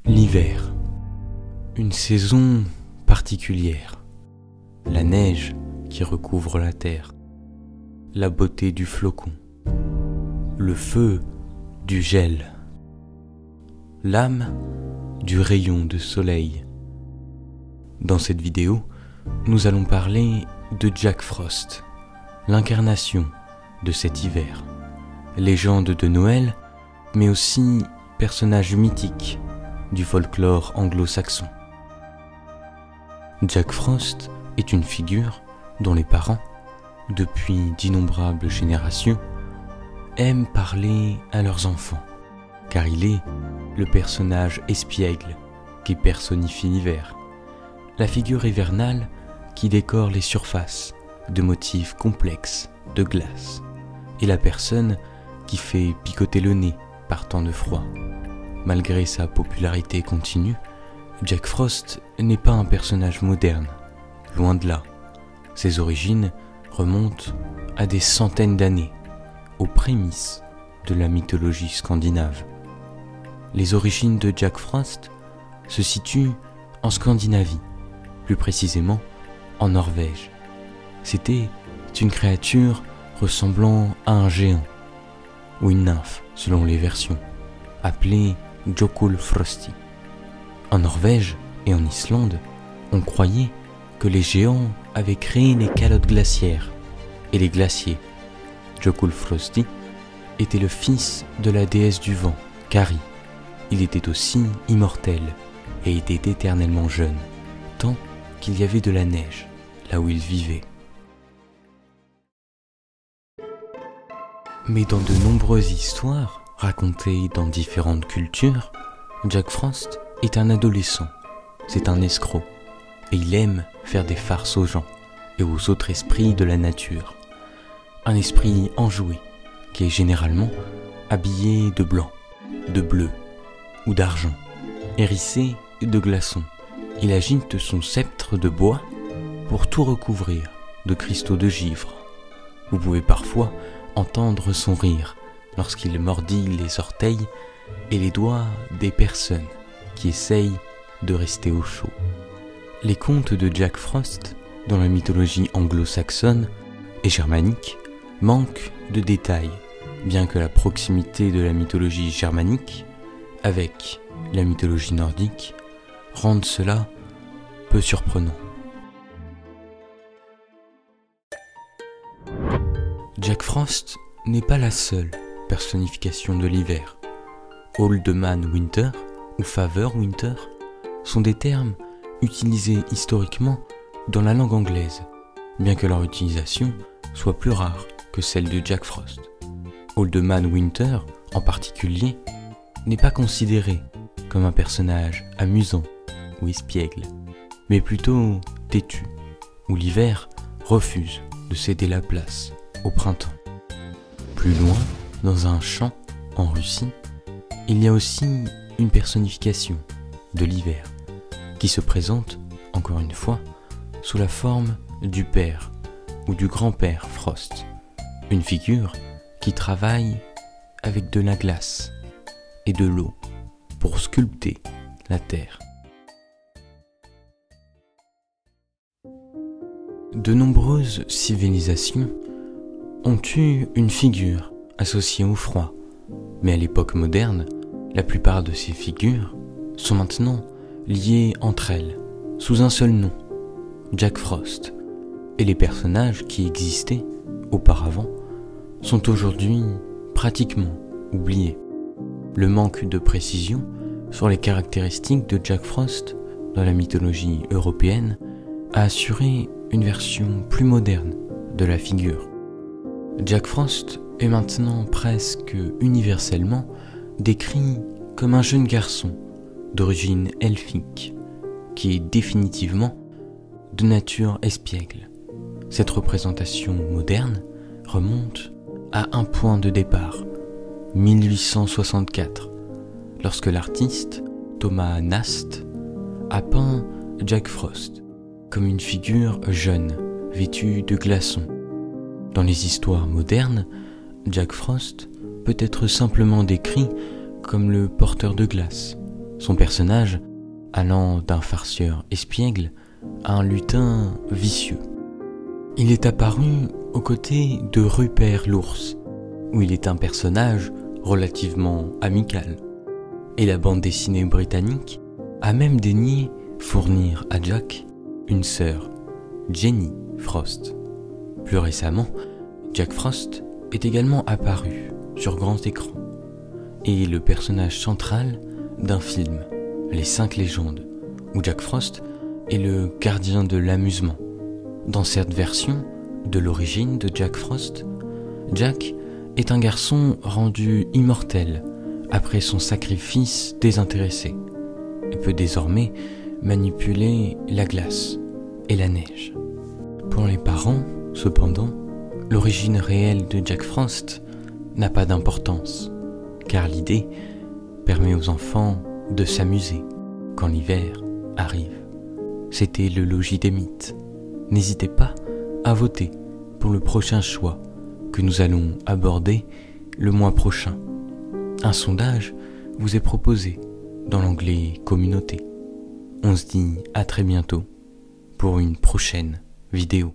L'hiver, une saison particulière, la neige qui recouvre la terre, la beauté du flocon, le feu du gel, l'âme du rayon de soleil. Dans cette vidéo, nous allons parler de Jack Frost, l'incarnation de cet hiver, légende de Noël, mais aussi personnage mythique du folklore anglo-saxon. Jack Frost est une figure dont les parents, depuis d'innombrables générations, aiment parler à leurs enfants, car il est le personnage espiègle qui personnifie l'hiver, la figure hivernale qui décore les surfaces de motifs complexes de glace, et la personne qui fait picoter le nez par temps de froid. Malgré sa popularité continue, Jack Frost n'est pas un personnage moderne, loin de là. Ses origines remontent à des centaines d'années, aux prémices de la mythologie scandinave. Les origines de Jack Frost se situent en Scandinavie, plus précisément en Norvège. C'était une créature ressemblant à un géant, ou une nymphe selon les versions, appelée Jökulfrosti. En Norvège et en Islande, on croyait que les géants avaient créé les calottes glaciaires et les glaciers. Jökulfrosti était le fils de la déesse du vent, Kari. Il était aussi immortel et était éternellement jeune, tant qu'il y avait de la neige là où il vivait. Mais dans de nombreuses histoires racontées dans différentes cultures, Jack Frost est un adolescent, c'est un escroc, et il aime faire des farces aux gens et aux autres esprits de la nature. Un esprit enjoué, qui est généralement habillé de blanc, de bleu ou d'argent, hérissé de glaçons. Il agite son sceptre de bois pour tout recouvrir de cristaux de givre. Vous pouvez parfois entendre son rire lorsqu'il mordit les orteils et les doigts des personnes qui essayent de rester au chaud. Les contes de Jack Frost, dans la mythologie anglo-saxonne et germanique, manquent de détails, bien que la proximité de la mythologie germanique avec la mythologie nordique rende cela peu surprenant. Jack Frost n'est pas la seule personnification de l'hiver. Old Man Winter ou Father Winter sont des termes utilisés historiquement dans la langue anglaise, bien que leur utilisation soit plus rare que celle de Jack Frost. Old Man Winter, en particulier, n'est pas considéré comme un personnage amusant ou espiègle, mais plutôt têtu, où l'hiver refuse de céder la place au printemps. Plus loin, dans un champ en Russie, il y a aussi une personnification de l'hiver qui se présente, encore une fois, sous la forme du père ou du grand-père Frost, une figure qui travaille avec de la glace et de l'eau pour sculpter la terre. De nombreuses civilisations ont eu une figure associée au froid, mais à l'époque moderne, la plupart de ces figures sont maintenant liées entre elles, sous un seul nom, Jack Frost, et les personnages qui existaient auparavant sont aujourd'hui pratiquement oubliés. Le manque de précision sur les caractéristiques de Jack Frost dans la mythologie européenne a assuré une version plus moderne de la figure. Jack Frost est maintenant presque universellement décrit comme un jeune garçon d'origine elfique, qui est définitivement de nature espiègle. Cette représentation moderne remonte à un point de départ, 1864, lorsque l'artiste Thomas Nast a peint Jack Frost comme une figure jeune, vêtue de glaçons. Dans les histoires modernes, Jack Frost peut être simplement décrit comme le porteur de glace son personnage allant d'un farceur espiègle à un lutin vicieux. Il est apparu aux côtés de Rupert l'ours, où il est un personnage relativement amical, et la bande dessinée britannique a même daigné fournir à Jack une sœur, Jenny Frost. Plus récemment, Jack Frost est également apparu sur grand écran et est le personnage central d'un film, Les 5 légendes, où Jack Frost est le gardien de l'amusement. Dans cette version de l'origine de Jack Frost, Jack est un garçon rendu immortel après son sacrifice désintéressé et peut désormais manipuler la glace et la neige. Pour les parents, cependant, l'origine réelle de Jack Frost n'a pas d'importance, car l'idée permet aux enfants de s'amuser quand l'hiver arrive. C'était le logis des mythes. N'hésitez pas à voter pour le prochain choix que nous allons aborder le mois prochain. Un sondage vous est proposé dans l'onglet Communauté. On se dit à très bientôt pour une prochaine vidéo.